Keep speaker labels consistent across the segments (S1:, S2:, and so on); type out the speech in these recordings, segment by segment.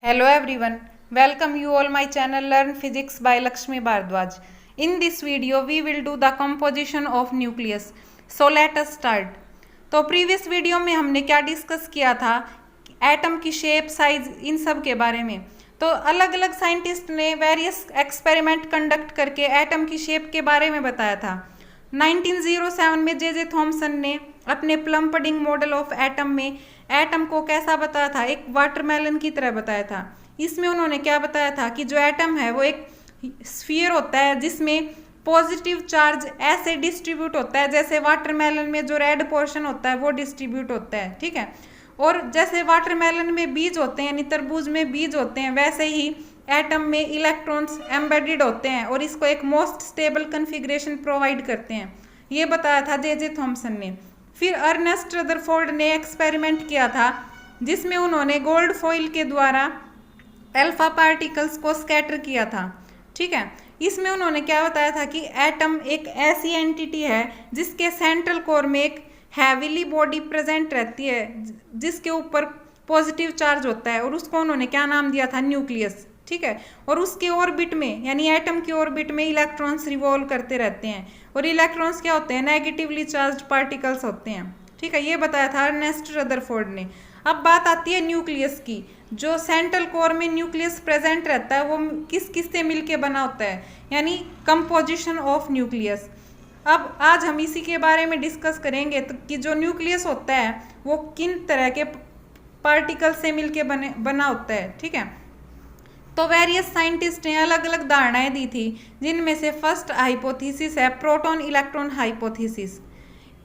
S1: Hello everyone, welcome you all my channel Learn Physics by Lakshmi Bhardwaj. In this video we will do the composition of nucleus. So let us start. तो previous video में हमने क्या discuss किया था, atom की shape, size, इन सब के बारे में। तो अलग अलग साइंटिस्ट ने वेरियस एक्सपेरिमेंट कंडक्ट करके एटम की शेप के बारे में बताया था। 1907 में जे थॉमसन ने अपने plum pudding model of atom में एटम को कैसा बताया था, एक वाटरमेलन की तरह बताया था। इसमें उन्होंने क्या बताया था कि जो एटम है वो एक स्फीयर होता है जिसमें पॉजिटिव चार्ज ऐसे डिस्ट्रीब्यूट होता है जैसे वाटरमेलन में जो रेड पोर्शन होता है वो डिस्ट्रीब्यूट होता है, ठीक है। और जैसे वाटरमेलन में बीज होते हैं यानी तरबूज में बीज होते हैं, वैसे ही एटम में इलेक्ट्रॉन्स एम्बेडेड होते हैं और इसको एक मोस्ट स्टेबल कन्फिग्रेशन प्रोवाइड करते हैं, ये बताया था जे थॉमसन ने। फिर अर्नेस्ट रदरफोर्ड ने एक्सपेरिमेंट किया था जिसमें उन्होंने गोल्ड फॉइल के द्वारा अल्फा पार्टिकल्स को स्कैटर किया था, ठीक है। इसमें उन्होंने क्या बताया था कि एटम एक ऐसी एंटिटी है जिसके सेंट्रल कोर में एक हैवीली बॉडी प्रेजेंट रहती है जिसके ऊपर पॉजिटिव चार्ज होता है और उसको उन्होंने क्या नाम दिया था, न्यूक्लियस, ठीक है। और उसके ऑर्बिट में यानी एटम के ऑर्बिट में इलेक्ट्रॉन्स रिवॉल्व करते रहते हैं और इलेक्ट्रॉन्स क्या होते हैं, नेगेटिवली चार्ज पार्टिकल्स होते हैं, ठीक है। ये बताया था अर्नेस्ट रदरफोर्ड ने। अब बात आती है न्यूक्लियस की। जो सेंट्रल कोर में न्यूक्लियस प्रेजेंट रहता है वो किस किस से मिलके बना होता है, यानी कंपोजिशन ऑफ न्यूक्लियस। अब आज हम इसी के बारे में डिस्कस करेंगे तो कि जो न्यूक्लियस होता है वो किन तरह के पार्टिकल से मिलके बना होता है, ठीक है। तो वेरियस साइंटिस्ट ने अलग अलग धारणाएं दी थी जिनमें से फर्स्ट हाइपोथेसिस है प्रोटॉन इलेक्ट्रॉन हाइपोथेसिस।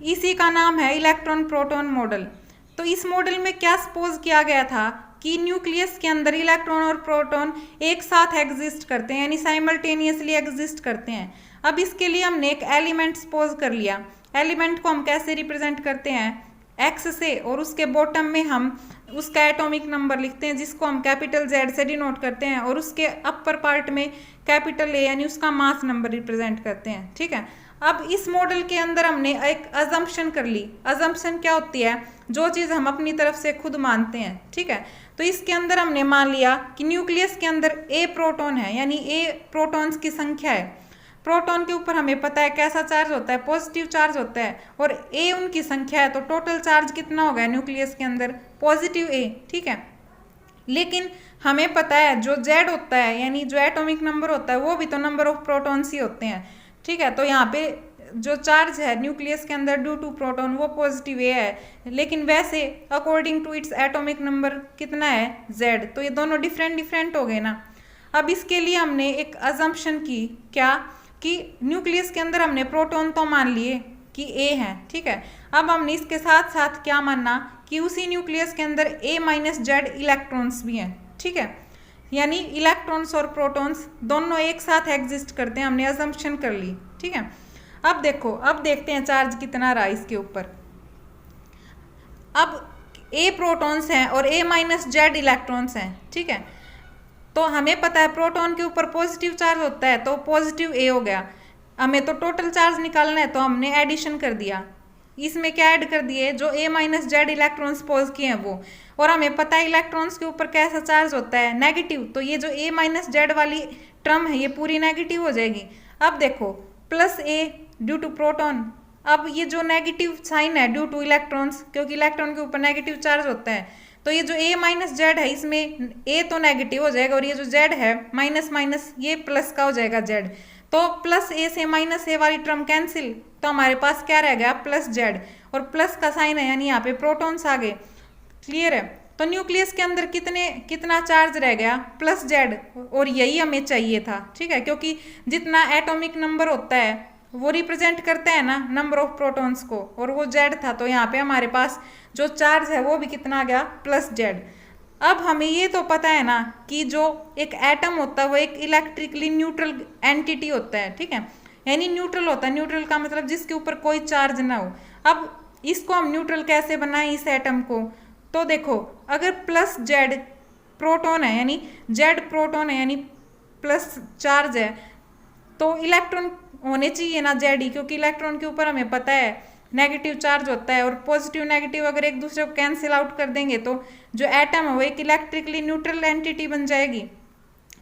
S1: इसी का नाम है इलेक्ट्रॉन प्रोटॉन मॉडल। तो इस मॉडल में क्या सपोज किया गया था कि न्यूक्लियस के अंदर इलेक्ट्रॉन और प्रोटॉन एक साथ एग्जिस्ट करते हैं यानी साइमल्टेनियसली एग्जिस्ट करते हैं। अब इसके लिए हमने एक एलिमेंट सपोज कर लिया। एलिमेंट को हम कैसे रिप्रेजेंट करते हैं, एक्स से, और उसके बॉटम में हम उसका एटॉमिक नंबर लिखते हैं जिसको हम कैपिटल जेड से डिनोट करते हैं, और उसके अपर पार्ट में कैपिटल ए यानी उसका मास नंबर रिप्रेजेंट करते हैं, ठीक है। अब इस मॉडल के अंदर हमने एक अजम्पशन कर ली। अजम्पशन क्या होती है, जो चीज़ हम अपनी तरफ से खुद मानते हैं, ठीक है। तो इसके अंदर हमने मान लिया कि न्यूक्लियस के अंदर ए प्रोटॉन है यानी ए प्रोटॉन्स की संख्या है। प्रोटॉन के ऊपर हमें पता है कैसा चार्ज होता है, पॉजिटिव चार्ज होता है, और ए उनकी संख्या है तो टोटल चार्ज कितना होगा न्यूक्लियस के अंदर, पॉजिटिव ए, ठीक है। लेकिन हमें पता है जो जेड होता है यानी जो एटॉमिक नंबर होता है वो भी तो नंबर ऑफ प्रोटॉन्स ही होते हैं, ठीक है। तो यहाँ पे जो चार्ज है न्यूक्लियस के अंदर ड्यू टू प्रोटॉन वो पॉजिटिव ए है, लेकिन वैसे according to its atomic number कितना है, जेड। तो ये दोनों डिफरेंट डिफरेंट हो गए ना। अब इसके लिए हमने एक अजम्पशन की, क्या कि न्यूक्लियस के अंदर हमने प्रोटॉन तो मान लिए कि ए है, ठीक है। अब हमने इसके साथ साथ क्या मानना कि उसी न्यूक्लियस के अंदर ए माइनस जेड इलेक्ट्रॉन्स भी हैं, ठीक है। यानी इलेक्ट्रॉन्स और प्रोटॉन्स दोनों एक साथ एग्जिस्ट करते हैं, हमने अजम्पशन कर ली, ठीक है। अब देखो, अब देखते हैं चार्ज कितना रहा इसके ऊपर। अब ए प्रोटॉन्स हैं और ए माइनस जेड इलेक्ट्रॉन्स हैं, ठीक है। तो हमें पता है प्रोटॉन के ऊपर पॉजिटिव चार्ज होता है तो पॉजिटिव ए हो गया। हमें तो टोटल चार्ज निकालना है तो हमने एडिशन कर दिया, इसमें क्या ऐड कर दिए, जो A minus Z electrons pose किए हैं वो। और हमें पता है इलेक्ट्रॉन्स के ऊपर कैसा चार्ज होता है, नेगेटिव, तो ये जो ए माइनस जेड वाली टर्म है ये पूरी नेगेटिव हो जाएगी। अब देखो plus A due to proton, अब ये जो नेगेटिव साइन है ड्यू टू इलेक्ट्रॉन्स, क्योंकि इलेक्ट्रॉन के ऊपर नेगेटिव चार्ज होता है, तो ये जो ए माइनस जेड है इसमें ए तो नेगेटिव हो जाएगा और ये जो जेड है माइनस माइनस ये प्लस का हो जाएगा जेड। तो प्लस ए से माइनस ए वाली टर्म कैंसिल, तो हमारे पास क्या रह गया, प्लस जेड, और प्लस का साइन है यानी यहाँ पे प्रोटॉन्स आ गए, क्लियर है। तो न्यूक्लियस के अंदर कितना चार्ज रह गया, प्लस जेड, और यही हमें चाहिए था, ठीक है। क्योंकि जितना एटॉमिक नंबर होता है वो रिप्रेजेंट करता है ना नंबर ऑफ प्रोटॉन्स को, और वो जेड था तो यहाँ पे हमारे पास जो चार्ज है वो भी कितना आ गया, प्लस जेड। अब हमें ये तो पता है ना कि जो एक एटम होता है वो एक इलेक्ट्रिकली न्यूट्रल एंटिटी होता है, ठीक है। यानी न्यूट्रल होता है, न्यूट्रल का मतलब जिसके ऊपर कोई चार्ज ना हो। अब इसको हम न्यूट्रल कैसे बनाएं इस एटम को, तो देखो अगर प्लस जेड प्रोटॉन है यानी जेड प्रोटॉन है यानी प्लस चार्ज है तो इलेक्ट्रॉन होने चाहिए ना जेड ही, क्योंकि इलेक्ट्रॉन के ऊपर हमें पता है नेगेटिव चार्ज होता है और पॉजिटिव नेगेटिव अगर एक दूसरे को कैंसिल आउट कर देंगे तो जो एटम है वो एक इलेक्ट्रिकली न्यूट्रल एंटिटी बन जाएगी।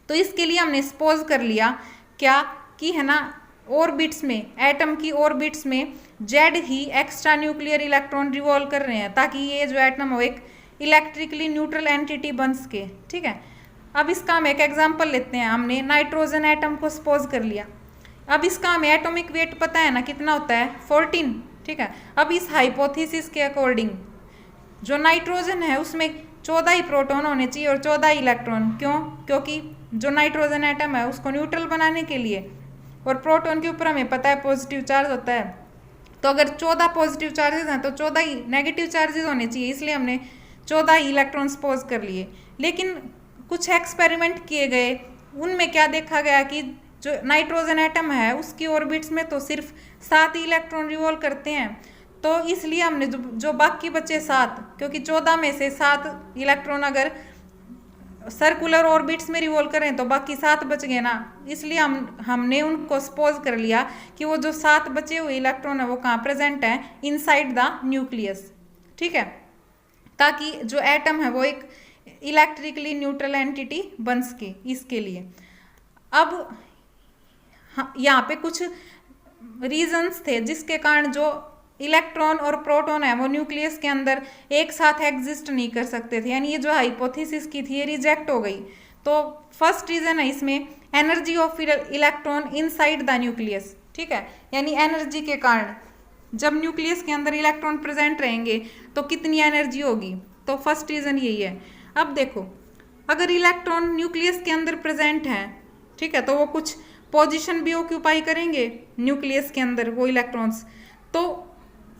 S1: तो इसके लिए हमने सपोज कर लिया क्या कि है ना ऑर्बिट्स में, एटम की ऑर्बिट्स में जेड ही एक्स्ट्रा न्यूक्लियर इलेक्ट्रॉन रिवॉल्व कर रहे हैं ताकि ये जो एटम हो एक इलेक्ट्रिकली न्यूट्रल एंटिटी बन सके। ठीक है, अब इसका हम एक एग्जांपल लेते हैं। हमने नाइट्रोजन एटम को सपोज कर लिया। अब इसका हमें एटॉमिक वेट पता है ना कितना होता है 14। ठीक है, अब इस हाइपोथेसिस के अकॉर्डिंग जो नाइट्रोजन है उसमें 14 ही प्रोटॉन होने चाहिए और 14 ही इलेक्ट्रॉन। क्यों? क्योंकि जो नाइट्रोजन एटम है उसको न्यूट्रल बनाने के लिए, और प्रोटॉन के ऊपर हमें पता है पॉजिटिव चार्ज होता है, तो अगर 14 पॉजिटिव चार्जेस हैं तो 14 ही नेगेटिव चार्जेस होने चाहिए, इसलिए हमने 14 ही इलेक्ट्रॉन सपोज कर लिए। लेकिन कुछ एक्सपेरिमेंट किए गए, उनमें क्या देखा गया कि जो नाइट्रोजन एटम है उसकी ऑर्बिट्स में तो सिर्फ 7 ही इलेक्ट्रॉन रिवॉल्व करते हैं। तो इसलिए हमने जो बाकी बचे 7, क्योंकि 14 में से 7 इलेक्ट्रॉन अगर सर्कुलर ऑर्बिट्स में रिवॉल्व करें तो बाकी 7 बच गए ना, इसलिए हमने उनको सपोज कर लिया कि वो जो 7 बचे हुए इलेक्ट्रॉन है वो कहाँ प्रेजेंट है, इनसाइड द न्यूक्लियस। ठीक है, ताकि जो एटम है वो एक इलेक्ट्रिकली न्यूट्रल एंटिटी बन सके। इसके लिए अब यहाँ पे कुछ रीजंस थे जिसके कारण जो इलेक्ट्रॉन और प्रोटॉन है वो न्यूक्लियस के अंदर एक साथ एग्जिस्ट नहीं कर सकते थे, यानी ये जो हाइपोथेसिस की थी ये रिजेक्ट हो गई। तो फर्स्ट रीजन है इसमें energy of electron inside the nucleus. ठीक है, यानी एनर्जी के कारण जब न्यूक्लियस के अंदर इलेक्ट्रॉन प्रेजेंट रहेंगे तो कितनी एनर्जी होगी, तो फर्स्ट रीजन यही है। अब देखो, अगर इलेक्ट्रॉन न्यूक्लियस के अंदर प्रेजेंट है, ठीक है, तो वो कुछ पोजीशन भी ऑक्यूपाई करेंगे न्यूक्लियस के अंदर वो इलेक्ट्रॉन्स। तो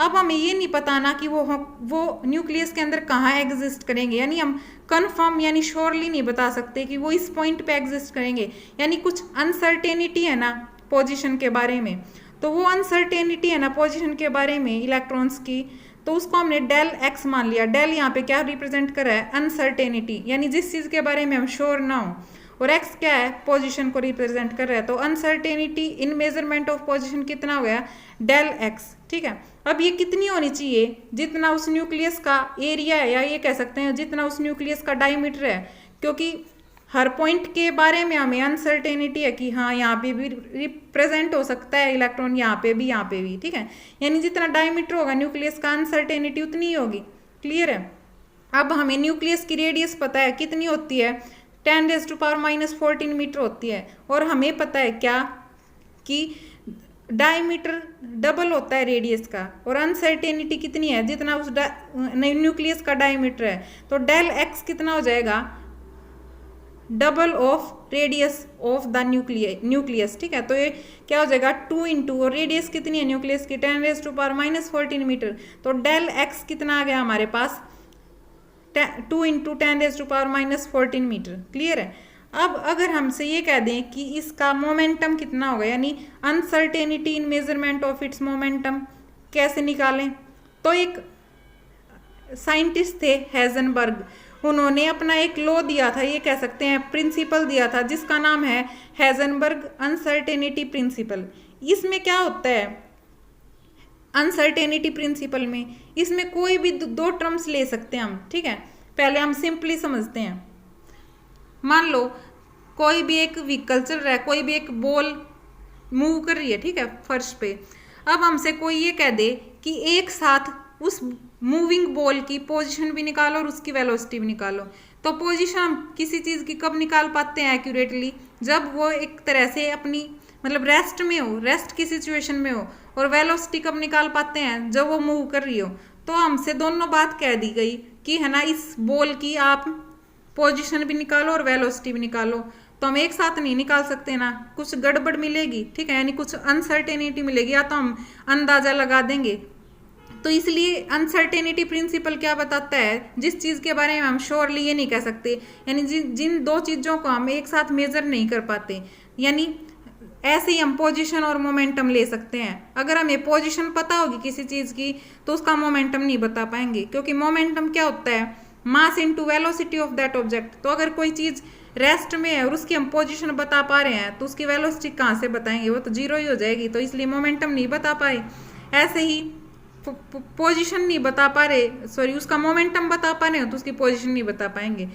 S1: अब हमें ये नहीं पता ना कि वो न्यूक्लियस के अंदर कहाँ एग्जिस्ट करेंगे, यानी हम कंफर्म यानी श्योरली नहीं बता सकते कि वो इस पॉइंट पे एग्जिस्ट करेंगे, यानी कुछ अनसर्टेनिटी है ना पोजीशन के बारे में। तो वो अनसर्टेनिटी है ना पोजीशन के बारे में इलेक्ट्रॉन्स की, तो उसको हमने डेल एक्स मान लिया। डेल यहाँ पे क्या रिप्रेजेंट कर रहा है, अनसर्टेनिटी, यानी जिस चीज़ के बारे में हम श्योर ना हो, और एक्स क्या है, पोजीशन को रिप्रेजेंट कर रहा है। तो uncertainty in measurement of position कितना हो गया, डेल एक्स। ठीक है, अब ये कितनी होनी चाहिए, जितना उस न्यूक्लियस का एरिया है, या ये कह सकते हैं जितना उस न्यूक्लियस का डायमीटर है, क्योंकि हर पॉइंट के बारे में हमें अनसर्टेनिटी है कि हाँ यहाँ पे भी रिप्रेजेंट हो सकता है इलेक्ट्रॉन, यहाँ पे भी, यहाँ पे भी। ठीक है, यानी जितना डायमीटर होगा न्यूक्लियस का अनसर्टेनिटी उतनी ही होगी। क्लियर है? अब हमें न्यूक्लियस की रेडियस पता है कितनी होती है, 10⁻⁻14 मीटर होती है, और हमें पता है क्या कि डायमीटर डबल होता है रेडियस का, और अनसर्टेनिटी कितनी है, जितना उस न्यूक्लियस का डायमीटर है। तो डेल एक्स कितना हो जाएगा, double of radius of the nucleus. ठीक है, तो ये क्या हो जाएगा 2 इंटू, और रेडियस कितनी है न्यूक्लियस की 10⁻⁻14 मीटर, तो डेल एक्स कितना आ गया हमारे पास 2 इंटू 10⁻⁻14 मीटर। क्लियर है? अब अगर हमसे ये कह दें कि इसका मोमेंटम कितना होगा, यानी uncertainty in measurement of its momentum कैसे निकालें, तो एक साइंटिस्ट थे हेजनबर्ग, उन्होंने अपना एक लॉ दिया था, ये कह सकते हैं प्रिंसिपल दिया था, जिसका नाम है हेजनबर्ग अनसर्टेनिटी प्रिंसिपल। इसमें क्या होता है अनसर्टेनिटी प्रिंसिपल में, इसमें कोई भी 2 टर्म्स ले सकते हैं हम। ठीक है, पहले हम सिंपली समझते हैं। मान लो कोई भी एक व्हीकल चल रहा है, कोई भी एक बॉल मूव कर रही है, ठीक है, फर्श पे। अब हमसे कोई ये कह दे कि एक साथ उस मूविंग बॉल की पोजीशन भी निकालो और उसकी वेलोसिटी भी निकालो, तो पोजीशन हम किसी चीज़ की कब निकाल पाते हैं एक्यूरेटली, जब वो एक तरह से अपनी मतलब रेस्ट में हो, रेस्ट की सिचुएशन में हो, और वेलोसिटी कब निकाल पाते हैं, जब वो मूव कर रही हो। तो हमसे दोनों बात कह दी गई कि है ना इस बॉल की आप पोजीशन भी निकालो और वेलोसिटी भी निकालो, तो हम एक साथ नहीं निकाल सकते ना, कुछ गड़बड़ मिलेगी। ठीक है, यानी कुछ अनसर्टेनिटी मिलेगी, या तो हम अंदाजा लगा देंगे। तो इसलिए अनसर्टेनिटी प्रिंसिपल क्या बताता है, जिस चीज़ के बारे में हम श्योरली ये नहीं कह सकते, यानी जिन 2 चीज़ों को हम एक साथ मेजर नहीं कर पाते, यानी ऐसे ही हम पोजीशन और मोमेंटम ले सकते हैं। अगर हमें पोजीशन पता होगी किसी चीज़ की तो उसका मोमेंटम नहीं बता पाएंगे, क्योंकि मोमेंटम क्या होता है, mass into velocity of that object. तो अगर कोई चीज़ रेस्ट में है और उसकी हम पोजीशन बता पा रहे हैं तो उसकी वेलोसिटी कहाँ से बताएंगे, वो तो 0 ही हो जाएगी, तो इसलिए मोमेंटम नहीं बता पाए। ऐसे ही पोजीशन नहीं बता पा रहे, सॉरी उसका मोमेंटम बता पा रहे हो तो उसकी पोजीशन नहीं बता पाएंगे।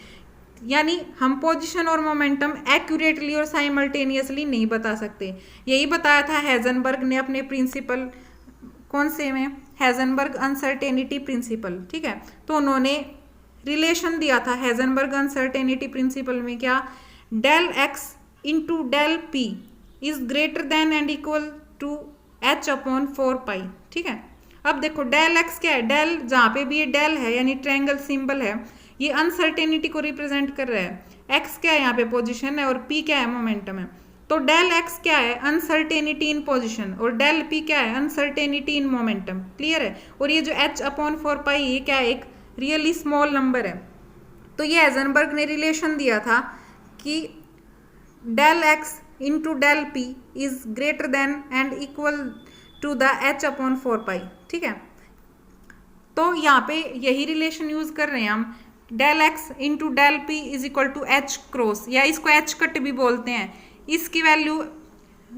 S1: यानी हम पोजीशन और मोमेंटम एक्यूरेटली और साइमल्टेनियसली नहीं बता सकते। यही बताया था हेजनबर्ग ने अपने प्रिंसिपल, कौन से में, हेजनबर्ग अनसर्टेनिटी प्रिंसिपल, ठीक है। तो उन्होंने रिलेशन दिया था हेजनबर्ग अनसर्टेनिटी प्रिंसिपल में, क्या, del X into del P is greater than and equal to H upon 4 pi, ठीक है। अब देखो डेल एक्स क्या है, डेल जहाँ पे भी ये डेल है यानी ट्रायंगल सिंबल है, ये अनसर्टेनिटी को रिप्रेजेंट कर रहा है। एक्स क्या है यहाँ पे, पोजीशन है, और पी क्या है, मोमेंटम है। तो डेल एक्स क्या है, अनसर्टेनिटी इन पोजीशन, और डेल पी क्या है, अनसर्टेनिटी इन मोमेंटम, क्लियर है। और ये जो एच अपॉन 4 पाई ये क्या है, एक रियली स्मॉल नंबर है। तो ये हेजनबर्ग ने रिलेशन दिया था कि del X into del P is greater than and equal to the H upon 4 pi, ठीक है। तो यहाँ पे यही रिलेशन यूज कर रहे हैं हम, del X into del P is equal to H cross, या इसको एच कट भी बोलते हैं। इसकी वैल्यू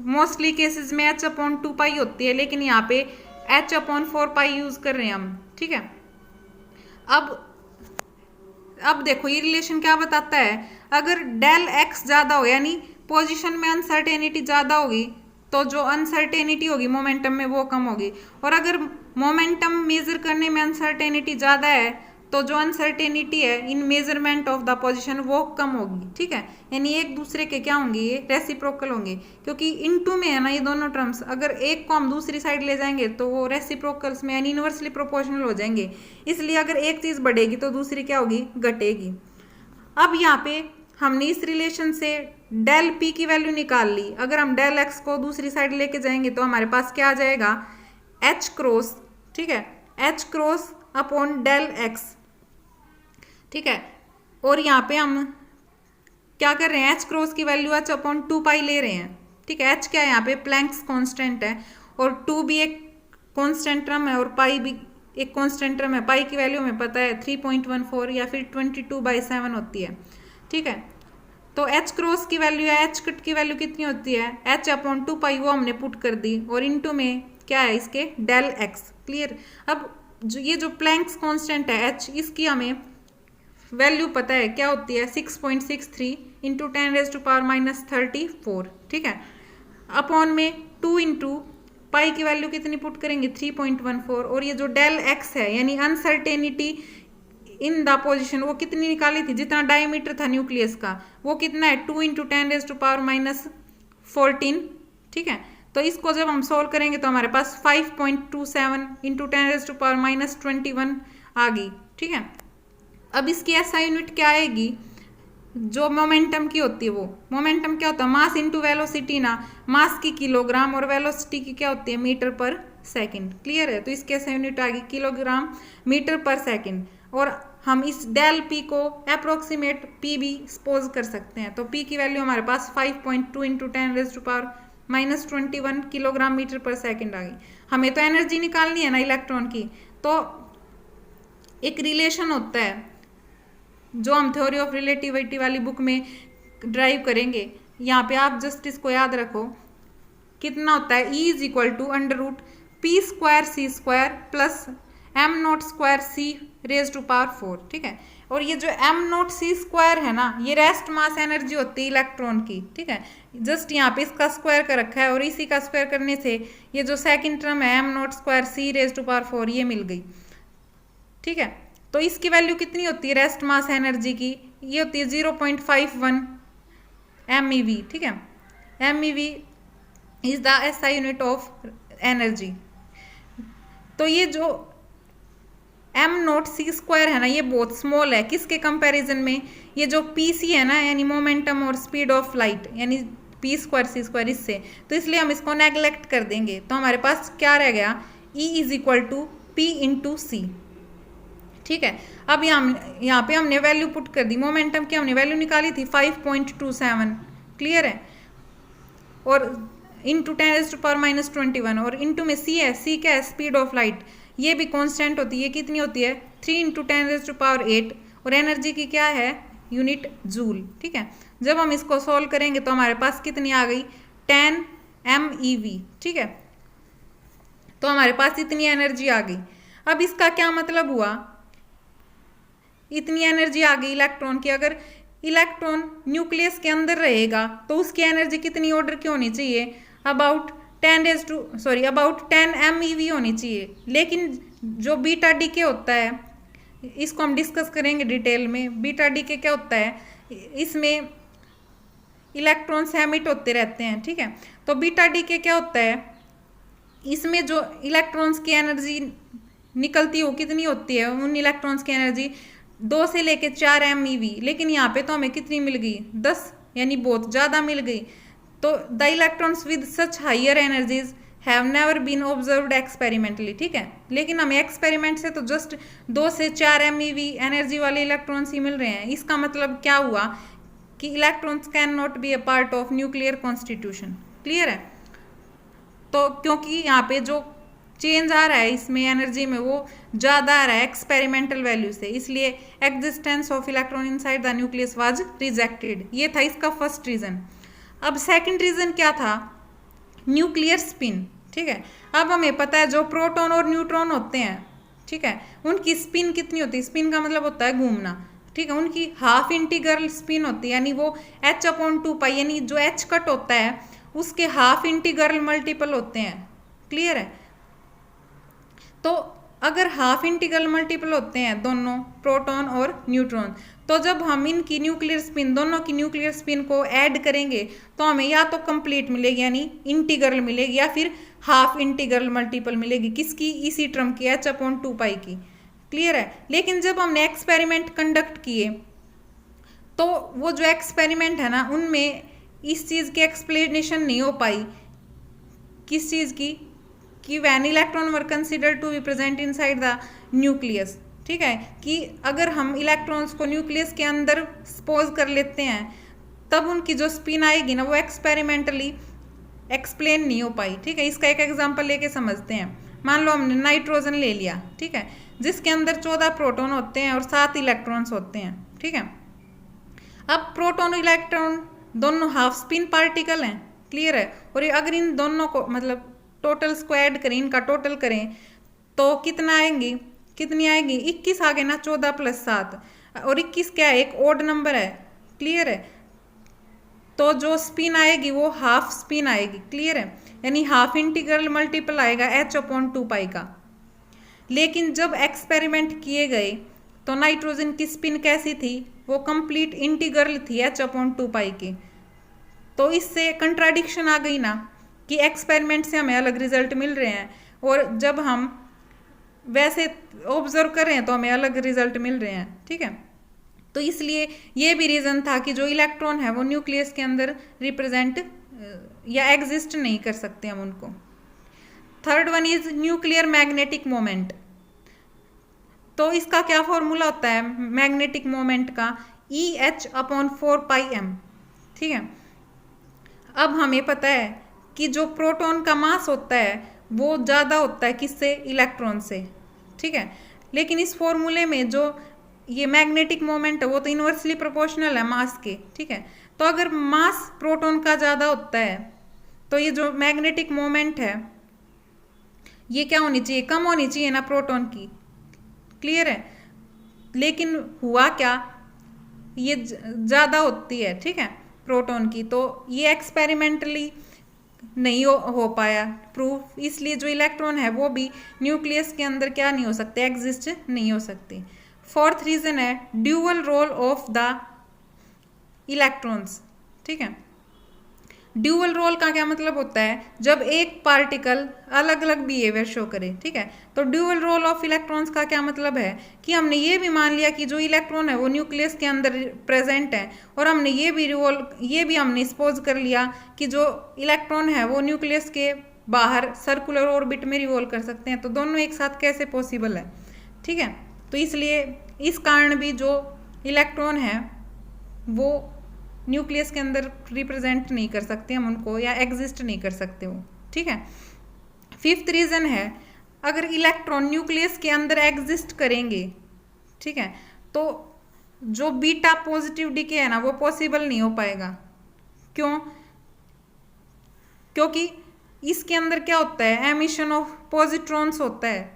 S1: मोस्टली केसेस में एच अपॉन 2 पाई होती है, लेकिन यहाँ पे एच अपॉन 4 पाई यूज कर रहे हैं हम, ठीक है। अब देखो ये रिलेशन क्या बताता है, अगर डेल एक्स ज़्यादा हो यानी पोजीशन में अनसर्टेनिटी ज़्यादा होगी तो जो अनसर्टेनिटी होगी मोमेंटम में वो कम होगी, और अगर मोमेंटम मेजर करने में अनसर्टेनिटी ज़्यादा है तो जो अनसर्टेनिटी है इन मेजरमेंट ऑफ द पोजीशन वो कम होगी, ठीक है। यानी एक दूसरे के क्या होंगे, ये रेसिप्रोकल होंगे, क्योंकि इनटू में है ना ये दोनों टर्म्स, अगर एक को हम दूसरी साइड ले जाएंगे तो वो रेसिप्रोकल्स में यानी इनवर्सली प्रोपोर्शनल हो जाएंगे। इसलिए अगर एक चीज़ बढ़ेगी तो दूसरी क्या होगी, घटेगी। अब यहाँ पे हमने इस रिलेशन से डेल पी की वैल्यू निकाल ली। अगर हम डेल एक्स को दूसरी साइड लेके जाएंगे तो हमारे पास क्या आ जाएगा, एच क्रॉस, ठीक है, H cross upon del X, ठीक है। और यहाँ पे हम क्या कर रहे हैं, एच क्रॉस की वैल्यू एच अपॉन 2 पाई ले रहे हैं, ठीक है। एच क्या है यहाँ पे, प्लैंक्स कांस्टेंट है, और 2 भी एक कांस्टेंट टर्म है और पाई भी एक कांस्टेंट टर्म है। पाई की वैल्यू हमें पता है 3.14 या फिर 22/7 होती है, ठीक है। तो एच क्रॉस की वैल्यू है, एच कट की वैल्यू कितनी होती है, एच अपॉन 2 पाई, वो हमने पुट कर दी, और इनटू में क्या है इसके, डेल एक्स, क्लियर। अब जो ये जो प्लैंक्स कांस्टेंट है एच, इसकी हमें वैल्यू पता है क्या होती है, 6.63 इंटू 10⁻⁻34, ठीक है। अपॉन में 2 इंटू पाई की वैल्यू कितनी पुट करेंगे, 3.14, और ये जो डेल एक्स है यानी अनसर्टेनिटी इन द पोजिशन वो कितनी निकाली थी, जितना डायमीटर था न्यूक्लियस का वो कितना है, 2 इंटू 10⁻⁻14, ठीक है। तो इसको जब हम सोल्व करेंगे तो हमारे पास 5.27 इंटू 10⁻⁻21 आ गई, ठीक है। अब इसकी ऐसा यूनिट क्या आएगी जो मोमेंटम की होती है, वो मोमेंटम क्या होता है, मास इंटू वेलोसिटी ना, मास की किलोग्राम और वेलोसिटी की क्या होती है, मीटर पर सेकंड, क्लियर है। तो इसकी ऐसा यूनिट आ गई किलोग्राम मीटर पर सेकंड, और हम इस डेल पी को अप्रोक्सीमेट पी भी सपोज कर सकते हैं। तो पी की वैल्यू हमारे पास 5.2 इंटू 10⁻⁻21 किलोग्राम मीटर पर सेकंड आ गई। हमें तो एनर्जी निकालनी है ना इलेक्ट्रॉन की, तो एक रिलेशन होता है जो हम थ्योरी ऑफ रिलेटिविटी वाली बुक में ड्राइव करेंगे। यहाँ पे आप जस्ट इसको याद रखो, कितना होता है, E is equal to √P²C² plus m0²C⁻⁴, ठीक है। और ये जो m0C² है ना, ये रेस्ट मास एनर्जी होती है इलेक्ट्रॉन की, ठीक है। जस्ट यहाँ पे इसका स्क्वायर कर रखा है, और इसी का स्क्वायर करने से ये जो सेकंड टर्म है m0²C⁻⁴ ये मिल गई, ठीक है। तो इसकी वैल्यू कितनी होती है रेस्ट मास एनर्जी की, ये होती है 0.51 MeV, ठीक है। MeV is the SI unit of energy. तो ये जो m0C² है ना, ये बहुत स्मॉल है किसके कंपैरिजन में, ये जो PC है ना यानी मोमेंटम और स्पीड ऑफ लाइट यानी P²C², इससे, तो इसलिए हम इसको नेग्लेक्ट कर देंगे। तो हमारे पास क्या रह गया, E is equal to P into C, ठीक है। अब यहाँ पे हमने वैल्यू पुट कर दी, मोमेंटम की हमने वैल्यू निकाली थी 5.27, क्लियर है, और इंटू 10⁻⁻21, और इंटू में C है, C क्या है, स्पीड ऑफ लाइट, ये भी कांस्टेंट होती है, ये कितनी होती है 3 इंटू 10⁸, और एनर्जी की क्या है यूनिट जूल, ठीक है। जब हम इसको सॉल्व करेंगे तो हमारे पास कितनी आ गई 10 MeV, ठीक है। तो तो हमारे पास इतनी एनर्जी आ गई। अब इसका क्या मतलब हुआ, इतनी एनर्जी आ गई इलेक्ट्रॉन की। अगर इलेक्ट्रॉन न्यूक्लियस के अंदर रहेगा तो उसकी एनर्जी कितनी ऑर्डर की होनी चाहिए, अबाउट 10 MeV होनी चाहिए। लेकिन जो बीटा डीके होता है, इसको हम डिस्कस करेंगे डिटेल में। बीटा डीके क्या होता है, इसमें इलेक्ट्रॉन्स एमिट होते रहते हैं, ठीक है। तो बीटा डीके क्या होता है, इसमें जो इलेक्ट्रॉन्स की एनर्जी निकलती है वो कितनी होती है, उन इलेक्ट्रॉन्स की एनर्जी 2 से लेके 4 MeV। लेकिन यहाँ पे तो हमें कितनी मिल गई, 10, यानी बहुत ज़्यादा मिल गई। तो the electrons with such higher energies have never been observed experimentally, ठीक है। लेकिन हमें एक्सपेरिमेंट से तो जस्ट 2 से 4 MeV एनर्जी वाले इलेक्ट्रॉन्स ही मिल रहे हैं। इसका मतलब क्या हुआ कि electrons can not be a part of nuclear constitution. Clear है। तो क्योंकि यहाँ पे जो चेंज आ रहा है इसमें एनर्जी में वो ज़्यादा आ रहा है एक्सपेरिमेंटल वैल्यू से, इसलिए existence of electron inside the nucleus was rejected. ये था इसका फर्स्ट रीज़न। अब सेकंड रीज़न क्या था, न्यूक्लियर स्पिन, ठीक है। अब हमें पता है जो प्रोटॉन और न्यूट्रॉन होते हैं, ठीक है, उनकी स्पिन कितनी होती है, स्पिन का मतलब होता है घूमना, ठीक है। उनकी हाफ इंटीग्रल स्पिन होती है, यानी वो h/2π, यानी जो h कट होता है उसके हाफ इंटीग्रल मल्टीपल होते हैं। क्लियर है। तो अगर हाफ इंटीग्रल मल्टीपल होते हैं दोनों प्रोटॉन और न्यूट्रॉन, तो जब हम इनकी न्यूक्लियर स्पिन, दोनों की न्यूक्लियर स्पिन को ऐड करेंगे तो हमें या तो कंप्लीट मिलेगी यानी इंटीग्रल मिलेगी, या फिर हाफ इंटीग्रल मल्टीपल मिलेगी। किसकी, इसी टर्म की h/2π की। क्लियर है। लेकिन जब हमने एक्सपेरिमेंट कंडक्ट किए तो वो जो एक्सपेरिमेंट है ना, उनमें इस चीज़ की एक्सप्लेनेशन नहीं हो पाई। किस चीज़ की, कि when electron were considered to be present inside the nucleus, ठीक है, कि अगर हम इलेक्ट्रॉन्स को न्यूक्लियस के अंदर सपोज कर लेते हैं तब उनकी जो स्पिन आएगी ना वो एक्सपेरिमेंटली एक्सप्लेन नहीं हो पाई, ठीक है। इसका एक एग्जांपल लेके समझते हैं। मान लो हमने नाइट्रोजन ले लिया, ठीक है, जिसके अंदर 14 प्रोटॉन होते हैं और 7 इलेक्ट्रॉन्स होते हैं, ठीक है। अब प्रोटॉन और इलेक्ट्रॉन दोनों हाफ स्पिन पार्टिकल हैं। क्लियर है। और अगर इन दोनों को मतलब टोटल्स को ऐड करें, इनका टोटल करें तो कितना आएंगी, कितनी आएगी, 21 आ गए ना, 14 + 7, और 21 क्या है, एक ओड नंबर है। क्लियर है। तो जो स्पिन आएगी वो हाफ स्पिन आएगी। क्लियर है। यानी हाफ इंटीग्रल मल्टीपल आएगा h/2π का। लेकिन जब एक्सपेरिमेंट किए गए तो नाइट्रोजन की स्पिन कैसी थी, वो कंप्लीट इंटीग्रल थी h/2π की। तो इससे कंट्राडिक्शन आ गई ना, कि एक्सपेरिमेंट से हमें अलग रिजल्ट मिल रहे हैं और जब हम वैसे ऑब्जर्व कर रहे हैं तो हमें अलग रिजल्ट मिल रहे हैं, ठीक है। तो इसलिए ये भी रीज़न था कि जो इलेक्ट्रॉन है वो न्यूक्लियस के अंदर रिप्रेजेंट या एग्जिस्ट नहीं कर सकते हम उनको। Third one is nuclear magnetic moment. तो इसका क्या फॉर्मूला होता है मैग्नेटिक मोमेंट का, EH/4πm, ठीक है। अब हमें पता है कि जो प्रोटॉन का मास होता है वो ज़्यादा होता है किससे, इलेक्ट्रॉन से, ठीक है। लेकिन इस फॉर्मूले में जो ये मैग्नेटिक मोमेंट है वो तो इन्वर्सली प्रोपोर्शनल है मास के, ठीक है। तो अगर मास प्रोटॉन का ज़्यादा होता है तो ये जो मैग्नेटिक मोमेंट है ये क्या होनी चाहिए, कम होनी चाहिए ना प्रोटॉन की। क्लियर है। लेकिन हुआ क्या, ये ज़्यादा होती है, ठीक है, प्रोटॉन की। तो ये एक्सपेरिमेंटली नहीं हो पाया प्रूफ, इसलिए जो इलेक्ट्रॉन है वो भी न्यूक्लियस के अंदर क्या नहीं हो सकते, एग्जिस्ट नहीं हो सकते। फोर्थ रीजन है dual role of the electrons, ठीक है। ड्यूअल रोल का क्या मतलब होता है, जब एक पार्टिकल अलग अलग बिहेवियर शो करे, ठीक है। तो ड्यूअल रोल ऑफ इलेक्ट्रॉन्स का क्या मतलब है कि हमने ये भी मान लिया कि जो इलेक्ट्रॉन है वो न्यूक्लियस के अंदर प्रेजेंट है, और हमने ये भी हमने सपोज कर लिया कि जो इलेक्ट्रॉन है वो न्यूक्लियस के बाहर सर्कुलर ऑर्बिट में रिवॉल्व कर सकते हैं। तो दोनों एक साथ कैसे पॉसिबल है, ठीक है। तो इसलिए इस कारण भी जो इलेक्ट्रॉन है वो न्यूक्लियस के अंदर रिप्रेजेंट नहीं कर सकते हम उनको, या एग्जिस्ट नहीं कर सकते वो, ठीक है। फिफ्थ रीज़न है अगर इलेक्ट्रॉन न्यूक्लियस के अंदर एग्जिस्ट करेंगे, ठीक है, तो जो बीटा पॉजिटिव डीके है ना वो पॉसिबल नहीं हो पाएगा। क्यों? क्योंकि इसके अंदर क्या होता है, एमिशन ऑफ पॉजिट्रॉन्स होता है।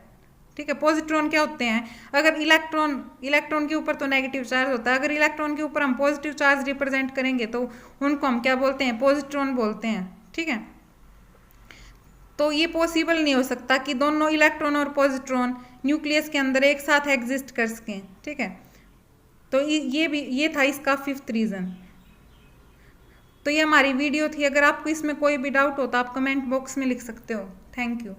S1: ठीक है, पॉजिट्रॉन क्या होते हैं, अगर इलेक्ट्रॉन के ऊपर तो नेगेटिव चार्ज होता है, अगर इलेक्ट्रॉन के ऊपर हम पॉजिटिव चार्ज रिप्रेजेंट करेंगे तो उनको हम क्या बोलते हैं, पॉजिट्रॉन बोलते हैं। ठीक है, तो ये पॉसिबल नहीं हो सकता कि दोनों इलेक्ट्रॉन और पॉजिट्रॉन न्यूक्लियस के अंदर एक साथ एग्जिस्ट कर सकें। ठीक है, तो ये था इसका 5th रीज़न। तो ये हमारी वीडियो थी। अगर आपको इसमें कोई भी डाउट हो तो आप कमेंट बॉक्स में लिख सकते हो। Thank you.